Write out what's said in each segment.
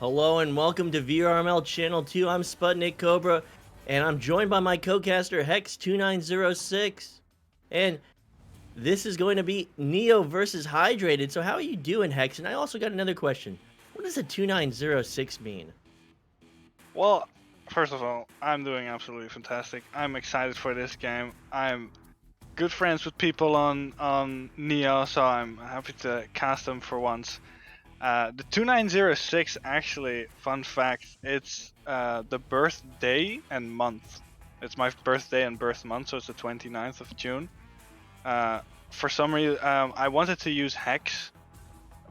Hello and welcome to VRML Channel 2. I'm SputnikKobra, and I'm joined by my co-caster Hex2906. And this is going to be Neo versus Hydrated. So how are you doing, Hex? And I also got another question. What does a 2906 mean? Well, first of all, I'm doing absolutely fantastic. I'm excited for this game. I'm good friends with people on Neo, so I'm happy to cast them for once. The 2906, actually, fun fact, it's the birthday and month. It's my birthday and birth month, so it's the 29th of June. For some reason, I wanted to use Hex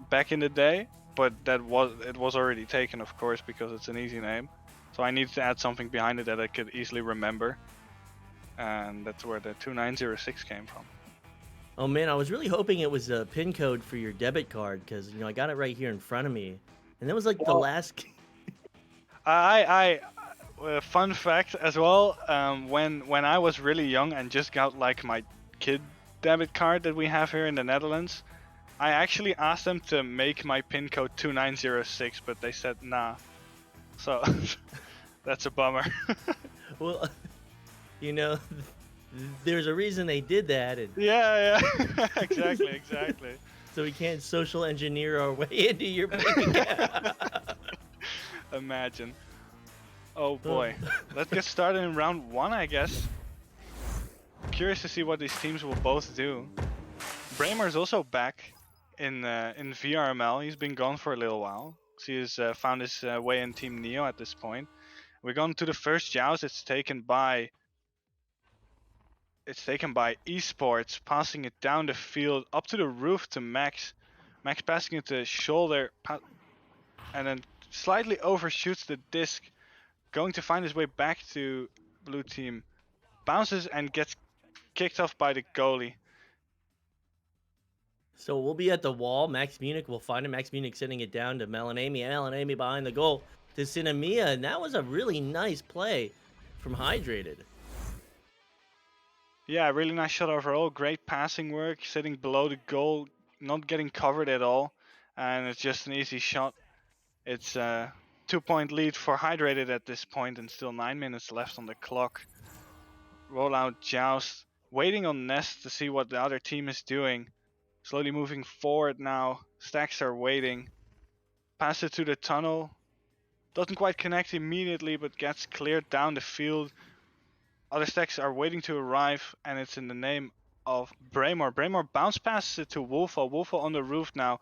back in the day, but it was already taken, of course, because it's an easy name. So I needed to add something behind it that I could easily remember, and that's where the 2906 came from. Oh man, I was really hoping it was a PIN code for your debit card because I got it right here in front of me, and that was like the last. Fun fact as well. When I was really young and just got like my kid debit card that we have here in the Netherlands, I actually asked them to make my PIN code 2906, but they said nah. So that's a bummer. Well, there's a reason they did that. And yeah, exactly. so we can't social engineer our way into your bank account. Imagine. Oh boy. Let's get started in round 1, I guess. Curious to see what these teams will both do. Bramer's also back in VRML. He's been gone for a little while. So he's found his way in Team Neo at this point. We're going to the first joust. It's taken by Esports, passing it down the field up to the roof to Max. Max passing it to his shoulder, and then slightly overshoots the disc, going to find his way back to blue team. Bounces and gets kicked off by the goalie. So we'll be at the wall. Max Munich will find him. Max Munich sending it down to Melanami. Melanami behind the goal to Cinemia. And that was a really nice play from Hydrated. Yeah, really nice shot overall. Great passing work, sitting below the goal, not getting covered at all. And it's just an easy shot. It's a 2-point lead for Hydrated at this point, and still 9 minutes left on the clock. Rollout joust, waiting on Nest to see what the other team is doing. Slowly moving forward now. Stacks are waiting. Pass it to the tunnel. Doesn't quite connect immediately, but gets cleared down the field. Other stacks are waiting to arrive, and it's in the name of Braymore. Braymore bounce passes it to Wolfo. Wolfo on the roof now.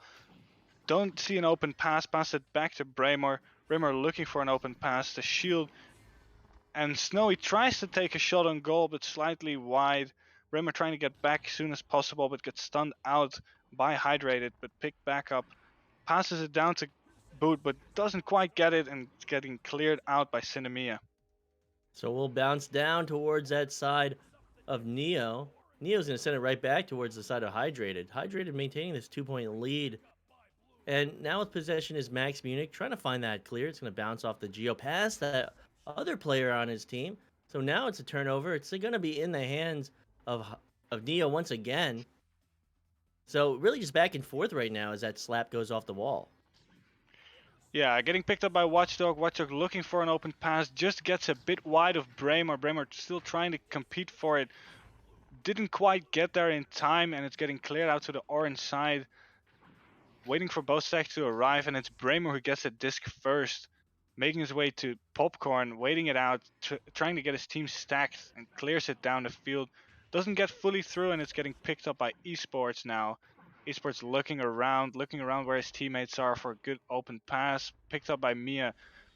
Don't see an open pass. Pass it back to Braymore. Braymore looking for an open pass. The shield. And Snowy tries to take a shot on goal, but slightly wide. Braymore trying to get back as soon as possible, but gets stunned out by Hydrated, but picked back up. Passes it down to Boot, but doesn't quite get it, and it's getting cleared out by Cinemia. So we'll bounce down towards that side of Neo. Neo's going to send it right back towards the side of Hydrated. Hydrated maintaining this 2-point lead. And now with possession is Max Munich trying to find that clear. It's going to bounce off the Geo past that other player on his team. So now it's a turnover. It's going to be in the hands of Neo once again. So really just back and forth right now as that slap goes off the wall. Yeah, getting picked up by Watchdog. Watchdog looking for an open pass. Just gets a bit wide of Braymore. Braymore still trying to compete for it. Didn't quite get there in time, and it's getting cleared out to the orange side. Waiting for both stacks to arrive, and it's Braymore who gets the disc first. Making his way to Popcorn, waiting it out, trying to get his team stacked, and clears it down the field. Doesn't get fully through, and it's getting picked up by Esports now. Esports looking around where his teammates are for a good open pass. Picked up by Mia.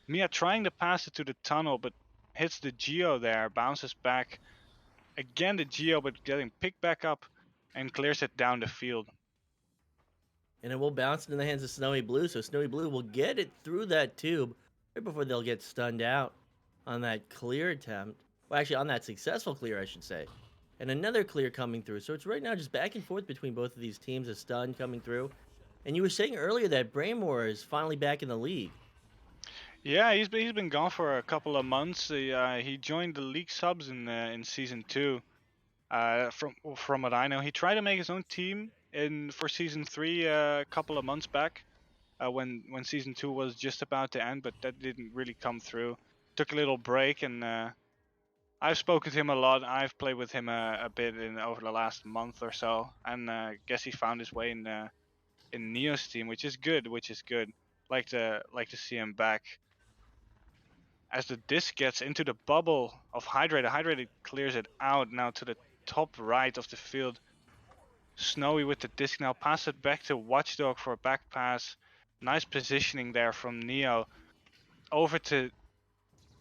Mia trying to pass it to the tunnel, but hits the Geo there, bounces back. Again the Geo, but getting picked back up and clears it down the field. And it will bounce into the hands of Snowy Blue, so Snowy Blue will get it through that tube right before they'll get stunned out on that clear attempt. Well, actually, on that successful clear, I should say. And another clear coming through. So it's right now just back and forth between both of these teams. A stun coming through. And you were saying earlier that Braymore is finally back in the league. Yeah, he's been gone for a couple of months. He joined the league subs in season 2. From what I know, he tried to make his own team for season 3 a couple of months back, when season 2 was just about to end, but that didn't really come through. Took a little break, and I've spoken to him a lot. I've played with him a bit over the last month or so, and guess he found his way in Neo's team, which is good. Like to see him back. As the disc gets into the bubble of Hydrated, Hydrated clears it out now to the top right of the field. Snowy with the disc now, pass it back to Watchdog for a back pass. Nice positioning there from Neo. Over to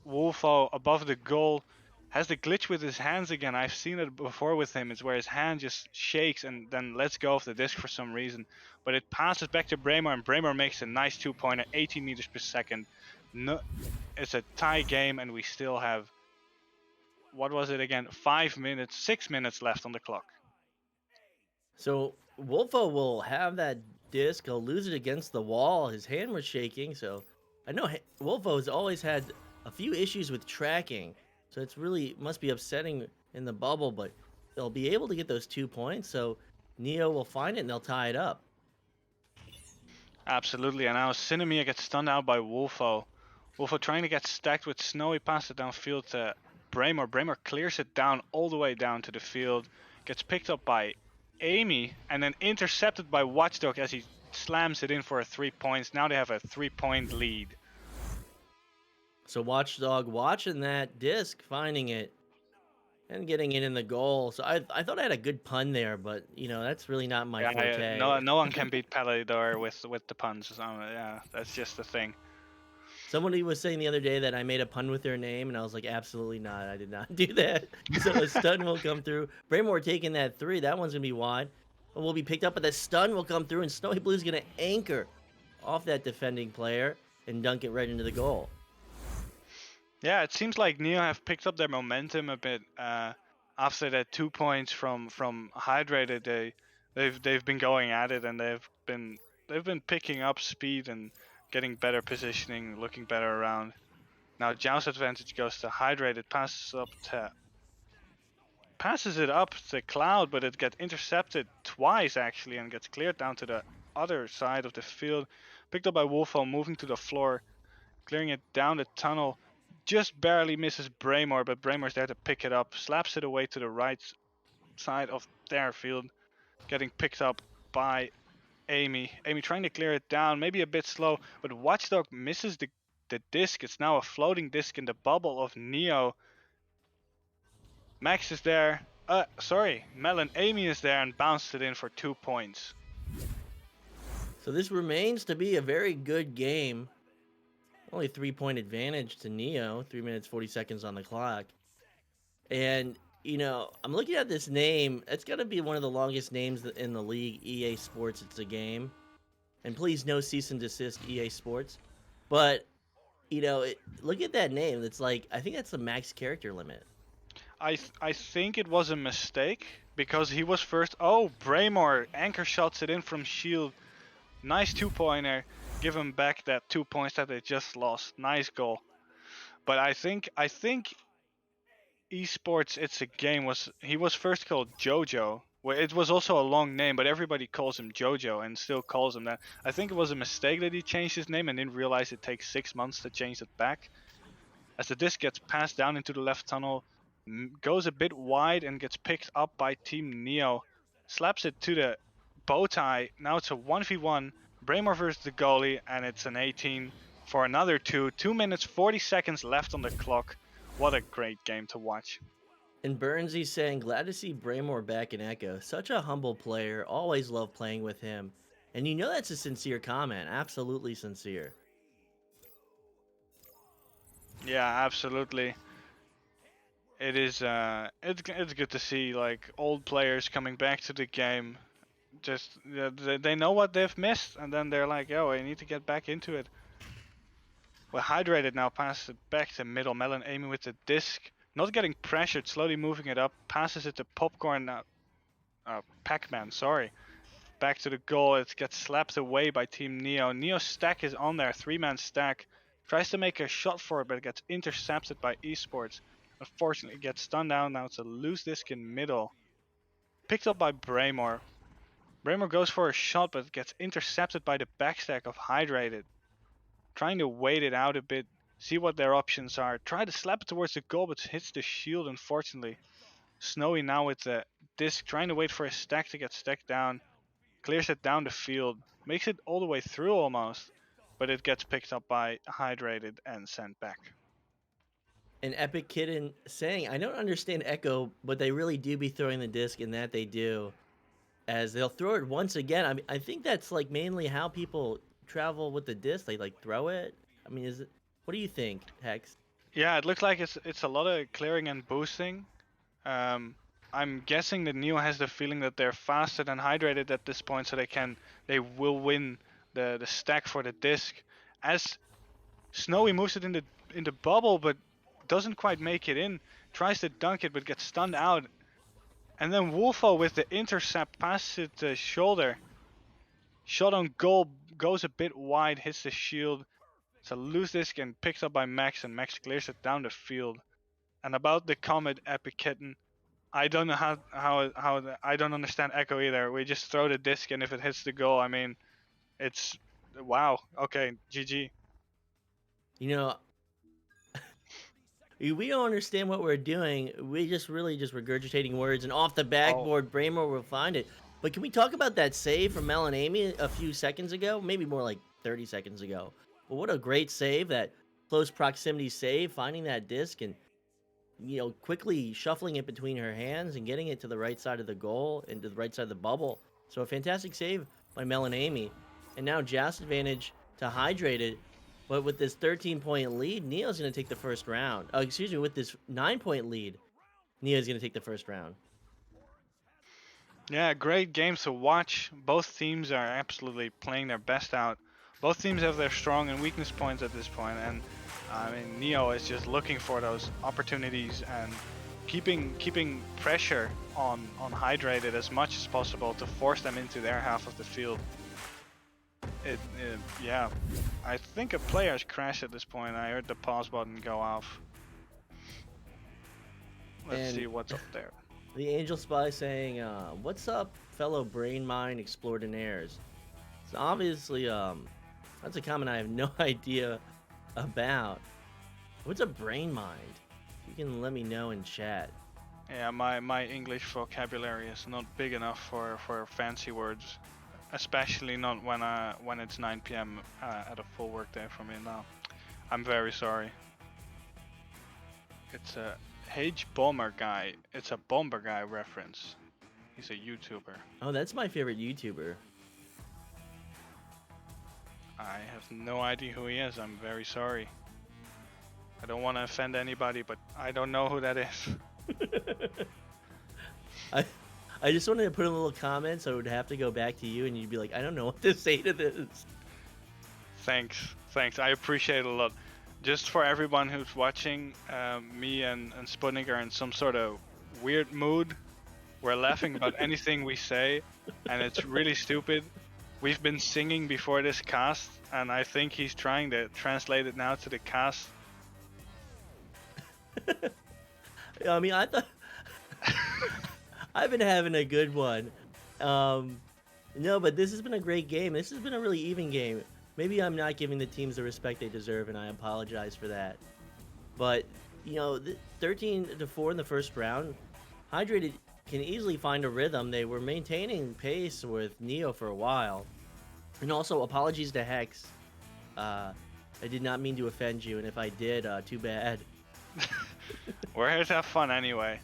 Wolfo above the goal. Has the glitch with his hands again. I've seen it before with him. It's where his hand just shakes and then lets go of the disc for some reason. But it passes back to Braymore, and Braymore makes a nice 2-pointer, 18 meters per second. No, it's a tie game, and we still have, what was it again? 6 minutes left on the clock. So Wolfo will have that disc. He'll lose it against the wall. His hand was shaking. So I know Wolfo has always had a few issues with tracking. So it's really must be upsetting in the bubble, but they'll be able to get those 2 points. So Neo will find it and they'll tie it up. Absolutely, and now Cinemia gets stunned out by Wolfo. Wolfo trying to get stacked with Snowy, pass it downfield to Braymore. Braymore clears it down all the way down to the field. Gets picked up by Amy, and then intercepted by Watchdog as he slams it in for a 3 points. Now they have a 3-point lead. So Watchdog watching that disc, finding it, and getting it in the goal. So I thought I had a good pun there, but you know that's really not my forte. No one can beat Palador with the puns. So, yeah, that's just the thing. Somebody was saying the other day that I made a pun with their name, and I was like, absolutely not. I did not do that. So a stun will come through. Braymore taking that 3. That one's going to be wide. But will be picked up, but the stun will come through, and Snowy Blue's going to anchor off that defending player and dunk it right into the goal. Yeah, it seems like Neo have picked up their momentum a bit after that 2 points from Hydrated. They've been going at it, and they've been picking up speed and getting better positioning, looking better around. Now Joust advantage goes to Hydrated, passes it up to Cloud, but it gets intercepted twice actually and gets cleared down to the other side of the field. Picked up by Wolfo, moving to the floor, clearing it down the tunnel. Just barely misses Braymore, but Braymore's there to pick it up, slaps it away to the right side of their field, getting picked up by Amy. Amy trying to clear it down, maybe a bit slow, but Watchdog misses the disc. It's now a floating disc in the bubble of Neo. Max is there. Mel and Amy is there and bounced it in for 2 points. So this remains to be a very good game. Only 3-point advantage to Neo. 3 minutes, 40 seconds on the clock. And, you know, I'm looking at this name. It's got to be one of the longest names in the league. EA Sports, it's a game. And please, no cease and desist, EA Sports. But, you know, look at that name. It's like, I think that's the max character limit. I think it was a mistake because he was first. Oh, Braymore anchor shots it in from shield. Nice 2-pointer. Give him back that 2 points that they just lost. Nice goal. But I think esports, it's a game, he was first called Jojo. Well, it was also a long name, but everybody calls him Jojo and still calls him that. I think it was a mistake that he changed his name and didn't realize it takes 6 months to change it back. As the disc gets passed down into the left tunnel, goes a bit wide and gets picked up by Team Neo. Slaps it to the bow tie. Now it's a 1v1. Braymore versus the goalie, and it's an 18 for another 2. 2 minutes, 40 seconds left on the clock. What a great game to watch. And Burnsy's saying, glad to see Braymore back in Echo. Such a humble player. Always love playing with him. And you know that's a sincere comment. Absolutely sincere. Yeah, absolutely. It is. It's good to see like old players coming back to the game. Just they know what they've missed, and then they're like, "Yo, I need to get back into it." Well, Hydrated now passes it back to middle. Melon aiming with the disc, not getting pressured, slowly moving it up. Passes it to Popcorn. Pac-Man. Sorry. Back to the goal. It gets slapped away by Team Neo. Neo's stack is on there. 3-man stack. Tries to make a shot for it, but it gets intercepted by Esports. Unfortunately, it gets stunned down. Now it's a loose disc in middle. Picked up by Braymore. Braymore goes for a shot, but gets intercepted by the backstack of Hydrated. Trying to wait it out a bit, see what their options are. Try to slap it towards the goal, but hits the shield, unfortunately. Snowy now with the disc, trying to wait for his stack to get stacked down. Clears it down the field. Makes it all the way through almost. But it gets picked up by Hydrated and sent back. And Epic Kitten saying, I don't understand Echo, but they really do be throwing the disc, and that they do. As they'll throw it once again. I mean, I think that's like mainly how people travel with the disc. They like throw it. I mean, is it? What do you think, Hex? Yeah, it looks like it's a lot of clearing and boosting. I'm guessing that Neo has the feeling that they're faster than Hydrated at this point, so they will win the stack for the disc. As Snowy moves it in the bubble, but doesn't quite make it in. Tries to dunk it, but gets stunned out. And then Wolfo with the intercept passes it to shoulder. Shot on goal, goes a bit wide, hits the shield. It's a loose disc and picked up by Max, and Max clears it down the field. And about the Comet Epic Kitten, I don't know how I don't understand Echo either. We just throw the disc, and if it hits the goal, I mean, it's wow. Okay, GG. You know, we don't understand what we're doing. We just really just regurgitating words, and off the backboard, Braymore will find it. But can we talk about that save from Mel and Amy a few seconds ago? Maybe more like 30 seconds ago. But what a great save, that close proximity save, finding that disc and, you know, quickly shuffling it between her hands and getting it to the right side of the goal and to the right side of the bubble. So a fantastic save by Mel and Amy. And now Joust advantage to Hydrated. But with this 13-point lead, Neo's going to take the first round. Oh, excuse me, with this 9-point lead, Neo's going to take the first round. Yeah, great games to watch. Both teams are absolutely playing their best out. Both teams have their strong and weakness points at this point, and I mean Neo is just looking for those opportunities and keeping pressure on Hydrated as much as possible to force them into their half of the field. Yeah, I think a player has crashed at this point. I heard the pause button go off. Let's see what's up there. The Angel Spy saying, "What's up, fellow brain mind extraordinaires?" So obviously, that's a comment I have no idea about. What's a brain mind? You can let me know in chat. Yeah, my English vocabulary is not big enough for fancy words, especially not when it's 9 p.m. At a full work day for me now. I'm very sorry. It's a H Bomber Guy. It's a Bomber Guy reference. He's a YouTuber. Oh, that's my favorite YouTuber. I have no idea who he is. I'm very sorry. I don't want to offend anybody, but I don't know who that is. I just wanted to put a little comment so it would have to go back to you and you'd be like, I don't know what to say to this. Thanks. I appreciate it a lot. Just for everyone who's watching, me and Sputnik are in some sort of weird mood. We're laughing about anything we say, and it's really stupid. We've been singing before this cast, and I think he's trying to translate it now to the cast. I mean, I thought I've been having a good one. No, but this has been a great game. This has been a really even game. Maybe I'm not giving the teams the respect they deserve, and I apologize for that. But, you know, 13-4 in the first round, Hydrated can easily find a rhythm. They were maintaining pace with Neo for a while. And also, apologies to Hex. I did not mean to offend you, and if I did, too bad. We're here to have fun anyway.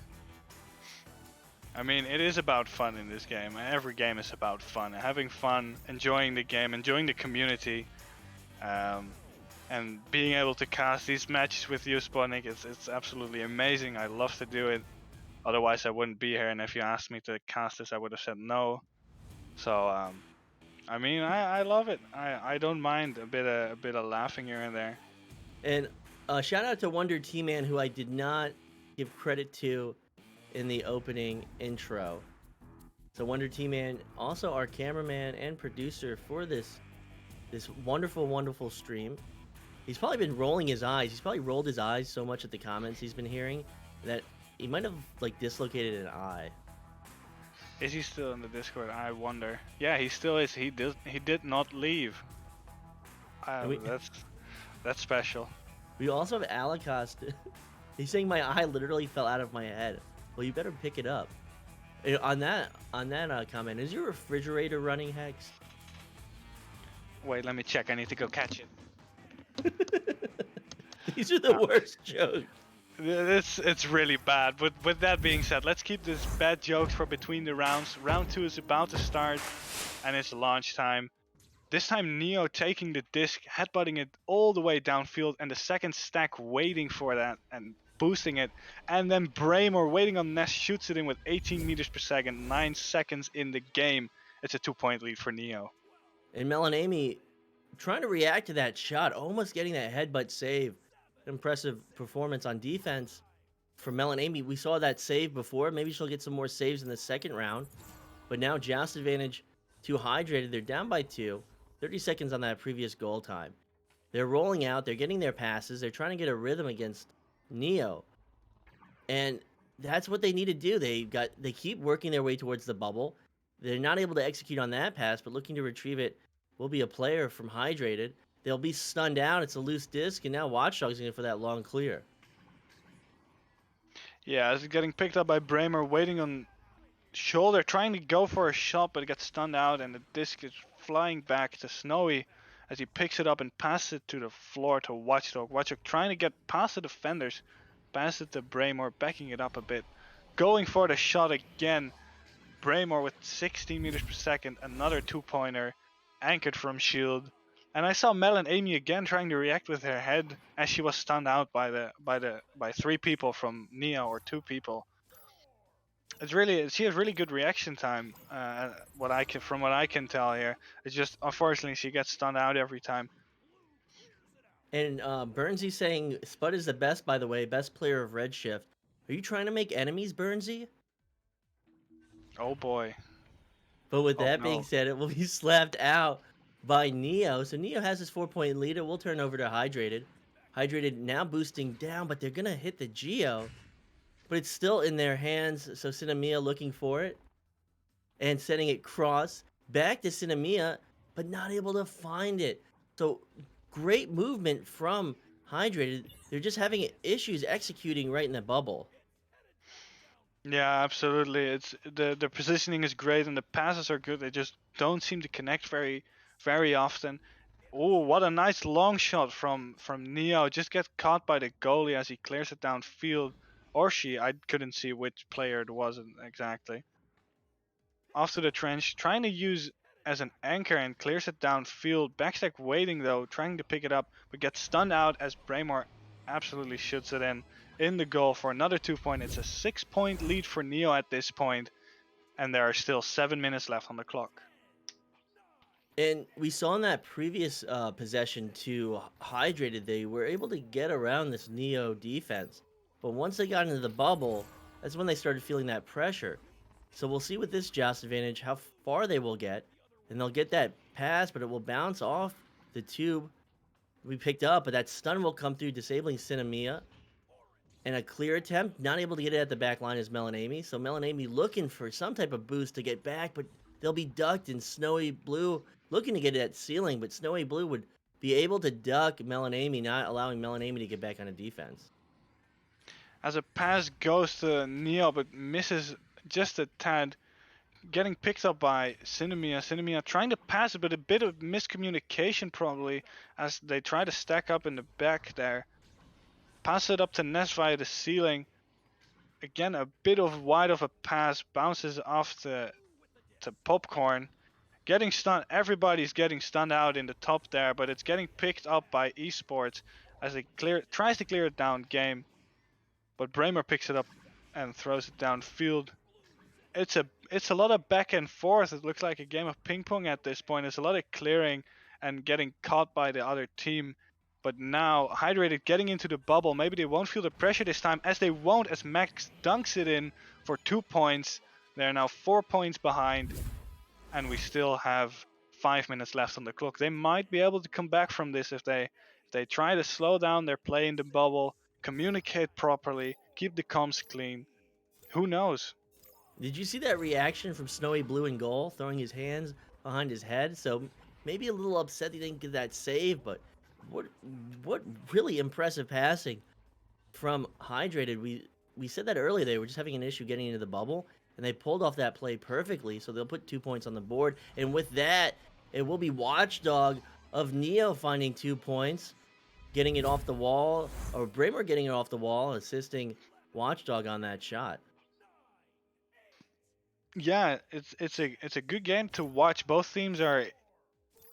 I mean, it is about fun in this game. Every game is about fun. Having fun, enjoying the game, enjoying the community, and being able to cast these matches with you, Sputnik, it's absolutely amazing. I love to do it. Otherwise, I wouldn't be here. And if you asked me to cast this, I would have said no. So, I mean, I love it. I don't mind a bit of laughing here and there. And shout out to Wonder T-Man, who I did not give credit to in the opening intro. So Wonder T-Man, also our cameraman and producer for this wonderful stream. He's probably been rolling his eyes. He's probably rolled his eyes so much at the comments he's been hearing that he might have like dislocated an eye. Is he still in the Discord? I wonder. Yeah, he still is. He did not leave. That's special. We also have Alacost. He's saying my eye literally fell out of my head. Well, you better pick it up. On that comment, is your refrigerator running, Hex? Wait, let me check. I need to go catch it. These are the worst jokes. It's really bad. But with that being said, let's keep this bad jokes for between the rounds. Round 2 is about to start, and it's launch time. This time Neo taking the disc, headbutting it all the way downfield, and the second stack waiting for that and boosting it. And then Braymore waiting on Ness shoots it in with 18 meters per second, 9 seconds in the game. It's a 2-point lead for Neo. And Melanami trying to react to that shot, almost getting that headbutt save. Impressive performance on defense for Melanami. We saw that save before. Maybe she'll get some more saves in the second round. But now Joust advantage to Hydrated. They're down by 2. 30 seconds on that previous goal time. They're rolling out. They're getting their passes. They're trying to get a rhythm against Neo. And that's what they need to do. They keep working their way towards the bubble. They're not able to execute on that pass, but looking to retrieve it will be a player from Hydrated. They'll be stunned out. It's a loose disc, and now Watchdog's in for that long clear. Yeah, it's getting picked up by Bramer, waiting on shoulder, trying to go for a shot, but it gets stunned out, and the disc is flying back to Snowy as he picks it up and passes it to the floor to Watchdog. Watchdog trying to get past the defenders, pass it to Braymore, backing it up a bit, going for the shot again. Braymore with 16 meters per second, another 2-pointer, anchored from shield. And I saw Mel and Amy again trying to react with her head as she was stunned out by 3 people from Neo, or 2 people. She has really good reaction time. From what I can tell here, it's just unfortunately she gets stunned out every time. And Burnsy saying Spud is the best, by the way, best player of Redshift. Are you trying to make enemies, Burnsy? Oh boy. But with Oh that being no. said, it will be slapped out by Neo. So Neo has his 4-point lead. It will turn over to Hydrated. Hydrated now boosting down, but they're going to hit the Geo. But it's still in their hands. So Cinemia looking for it and sending it cross back to Cinemia, but not able to find it. So great movement from Hydrated. They're just having issues executing right in the bubble. Yeah, absolutely. It's the positioning is great and the passes are good. They just don't seem to connect very often. Oh, what a nice long shot from Neo. Just get caught by the goalie as he clears it downfield, or she. I couldn't see which player it was exactly. After the trench, trying to use as an anchor and clears it downfield. Backstack waiting though, trying to pick it up, but gets stunned out as Braemar absolutely shoots it in the goal for another 2 point. It's a 6 point lead for Neo at this point, and there are still 7 minutes left on the clock. And we saw in that previous possession to Hydrated, they were able to get around this Neo defense. But once they got into the bubble, that's when they started feeling that pressure. So we'll see with this Joust advantage how far they will get. And they'll get that pass, but it will bounce off the tube we picked up. But that stun will come through, disabling Cinemia. And a clear attempt, not able to get it at the back line is Melanamy. So Melanamy looking for some type of boost to get back, but they'll be ducked, and Snowy Blue looking to get it at ceiling, but Snowy Blue would be able to duck Melanamy, not allowing Melanamy to get back on a defense. As a pass goes to Neo but misses just a tad, getting picked up by Cinemia. Cinemia trying to pass it, but a bit of miscommunication probably as they try to stack up in the back there. Pass it up to Ness via the ceiling. Again, a bit of wide of a pass, bounces off to Popcorn. Getting stunned, everybody's getting stunned out in the top there, but it's getting picked up by Esports as it tries to clear it down game. But Braemar picks it up and throws it downfield. It's a lot of back and forth. It looks like a game of ping pong at this point. There's a lot of clearing and getting caught by the other team. But now Hydrated getting into the bubble. Maybe they won't feel the pressure this time, as they won't, as Max dunks it in for 2 points. They're now 4 points behind, and we still have 5 minutes left on the clock. They might be able to come back from this if they try to slow down their play in the bubble, communicate properly, keep the comms clean. Who knows? Did you see that reaction from Snowy Blue in goal, throwing his hands behind his head? So maybe a little upset he didn't get that save, but what what really impressive passing from Hydrated. We said that earlier, they were just having an issue getting into the bubble, and they pulled off that play perfectly, so they'll put 2 points on the board. And with that, it will be Watchdog of Neo finding 2 points, getting it off the wall, or Braemar getting it off the wall, assisting Watchdog on that shot. Yeah, it's a good game to watch. Both teams are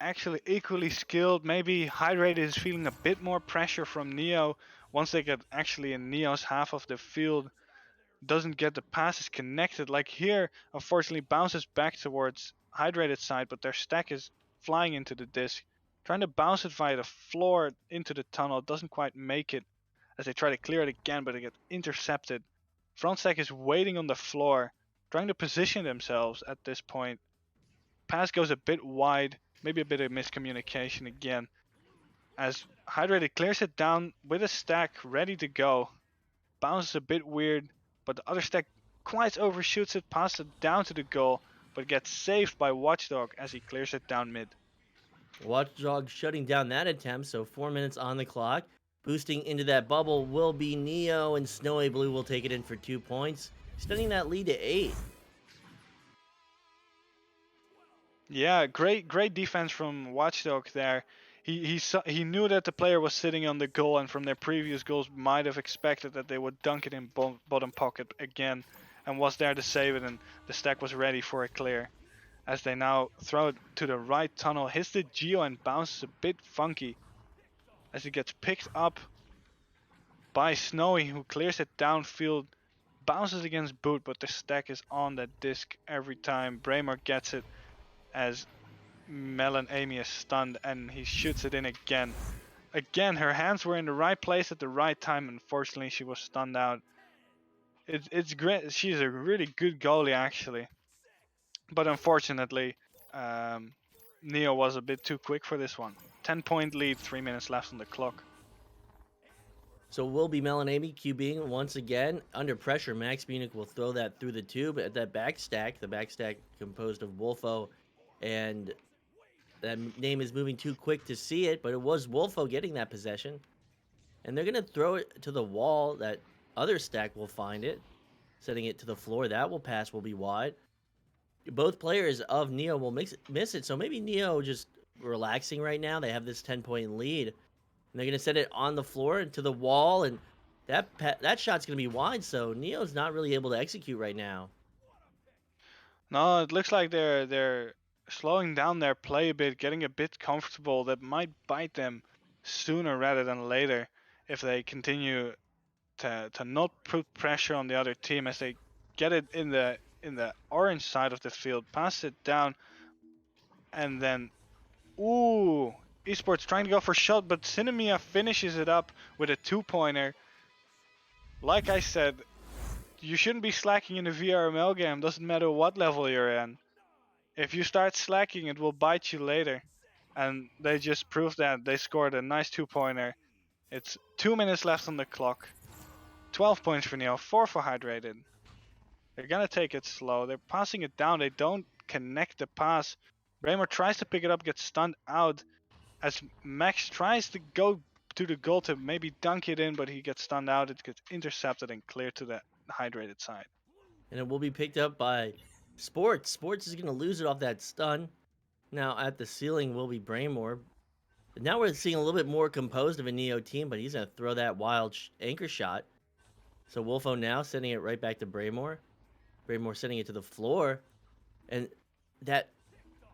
actually equally skilled. Maybe Hydrated is feeling a bit more pressure from Neo once they get actually in Neo's half of the field. Doesn't get the passes connected. Like here, unfortunately, bounces back towards Hydrated side, but their stack is flying into the disc. Trying to bounce it via the floor into the tunnel, doesn't quite make it as they try to clear it again, but they get intercepted. Front stack is waiting on the floor, trying to position themselves at this point. Pass goes a bit wide, maybe a bit of miscommunication again, as Hydrated clears it down with a stack ready to go. Bounces a bit weird, but the other stack quite overshoots it, passes it down to the goal, but gets saved by Watchdog as he clears it down mid. Watchdog shutting down that attempt, so 4 minutes on the clock. Boosting into that bubble will be Neo, and Snowy Blue will take it in for 2 points, extending that lead to 8. Yeah, great defense from Watchdog there. He knew that the player was sitting on the goal, and from their previous goals might have expected that they would dunk it in bottom pocket again, and was there to save it, and the stack was ready for a clear. as they now throw it to the right tunnel. Hits the Geo and bounces a bit funky as it gets picked up by Snowy, who clears it downfield. Bounces against Boot, but the stack is on that disc every time. Braemar gets it as Mel and Amy is stunned, and he shoots it in again. Again, her hands were in the right place at the right time. Unfortunately, she was stunned out. It's great. She's a really good goalie, actually. But unfortunately, um, Neo was a bit too quick for this one. 10-point lead, 3 minutes left on the clock. So will be Mel and Amy QBing once again. Under pressure, Max Munich will throw that through the tube at that backstack. The backstack composed of Wolfo, and that name is moving too quick to see it, but it was Wolfo getting that possession. And they're going to throw it to the wall. That other stack will find it, setting it to the floor. That will pass, will be wide. Both players of Neo will miss it, so maybe Neo just relaxing right now. They have this 10-point lead. And they're going to set it on the floor and to the wall, and that shot's going to be wide, so Neo's not really able to execute right now. No, it looks like they're slowing down their play a bit, getting a bit comfortable. That might bite them sooner rather than later if they continue to not put pressure on the other team as they get it in the orange side of the field, pass it down, and then ooh, Esports trying to go for shot, but Cinemia finishes it up with a 2-pointer. Like I said, you shouldn't be slacking in a VRML game, doesn't matter what level you're in. If you start slacking, it will bite you later. And they just proved that. They scored a nice 2-pointer. It's 2 minutes left on the clock. 12 points for Neo, 4 for Hydrated. They're gonna take it slow. They're passing it down. They don't connect the pass. Braemar tries to pick it up, gets stunned out as Max tries to go to the goal to maybe dunk it in, but he gets stunned out. It gets intercepted and cleared to the Hydrated side. And it will be picked up by Sports. Sports is going to lose it off that stun. Now at the ceiling will be Braymore. Now we're seeing a little bit more composed of a Neo team, but he's going to throw that wild anchor shot. So Wolfo now sending it right back to Braymore. Braymore sending it to the floor. And that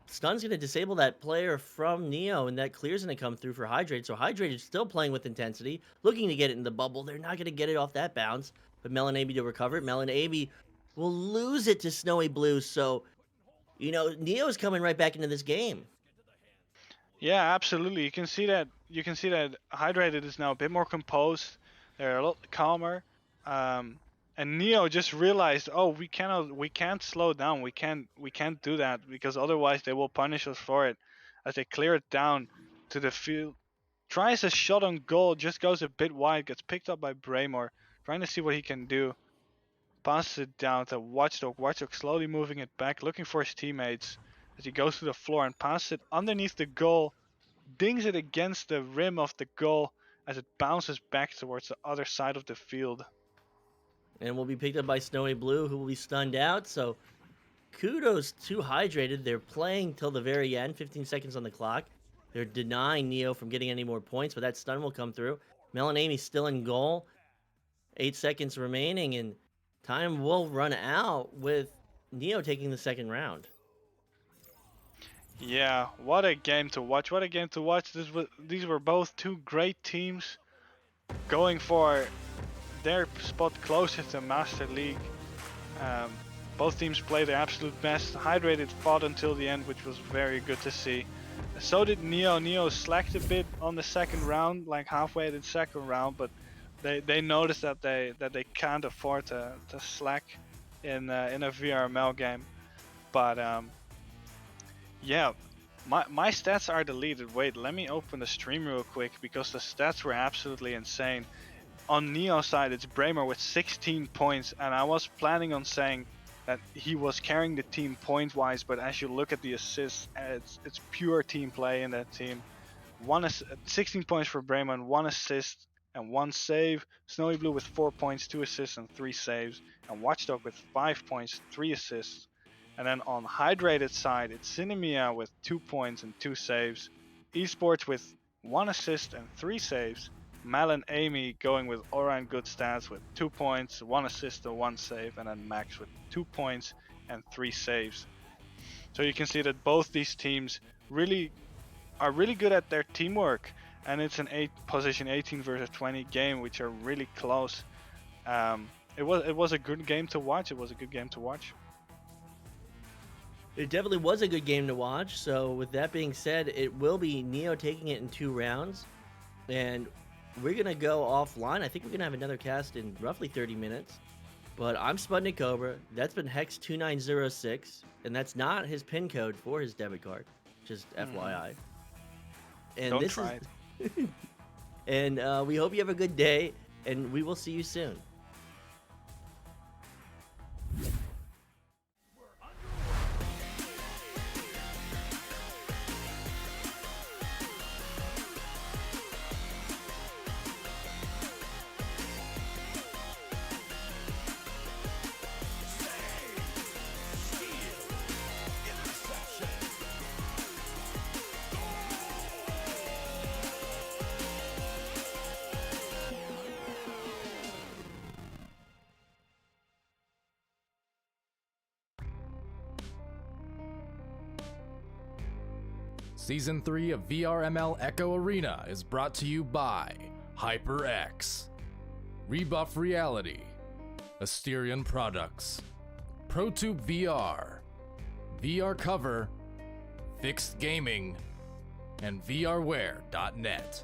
stun's going to disable that player from Neo, and that clear's going to come through for Hydrate. So Hydrate is still playing with intensity, looking to get it in the bubble. They're not going to get it off that bounce. But Mel and Amy to recover it. Mel and Amy will lose it to Snowy Blue. So, Neo's coming right back into this game. Yeah, absolutely. You can see that. Hydrated is now a bit more composed. They're a lot calmer. And Neo just realized, oh, we can't slow down. We can't do that because otherwise they will punish us for it. As they clear it down to the field, tries a shot on goal, just goes a bit wide, gets picked up by Braymore, trying to see what he can do. Passes it down to Watchdog. Watchdog slowly moving it back, looking for his teammates as he goes to the floor and passes it underneath the goal, dings it against the rim of the goal as it bounces back towards the other side of the field. And will be picked up by Snowy Blue, who will be stunned out. So kudos to Hydrated. They're playing till the very end, 15 seconds on the clock. They're denying Neo from getting any more points, but that stun will come through. Mel and Amy still in goal. 8 seconds remaining, and time will run out with Neo taking the second round. Yeah, what a game to watch. What a game to watch. These were both two great teams going for their spot closer to Master League. Both teams played their absolute best. Hydrated fought until the end, which was very good to see. So did Neo. Neo slacked a bit on the second round, like halfway in the second round, but they noticed that they can't afford to slack in a VRML game. But yeah, my stats are deleted. Wait, let me open the stream real quick because the stats were absolutely insane. On Neo's side, it's Braemar with 16 points, and I was planning on saying that he was carrying the team point-wise, but as you look at the assists, it's pure team play in that team. 16 points for Braemar, 1 assist and 1 save. Snowy Blue with 4 points, 2 assists and 3 saves, and Watchdog with 5 points, 3 assists. And then on Hydrated side, it's Cinemia with 2 points and 2 saves. Esports with 1 assist and 3 saves. Mal and Amy going with aura and good stats with 2 points, 1 assist and 1 save, and then Max with 2 points and 3 saves. So you can see that both these teams are really good at their teamwork, and it's an position 18 versus 20 game, which are really close. It was a good game to watch. It was a good game to watch. It definitely was a good game to watch. So with that being said, it will be Neo taking it in 2 rounds, and we're gonna go offline. I think we're gonna have another cast in roughly 30 minutes. But I'm SputnikKobra. That's been Hex2906, and that's not his PIN code for his debit card, just FYI. And Don't this try is, it. and we hope you have a good day, and we will see you soon. Season 3 of VRML Echo Arena is brought to you by HyperX, Rebuff Reality, Asterion Products, ProTube VR, VR Cover, Fixed Gaming, and VRware.net.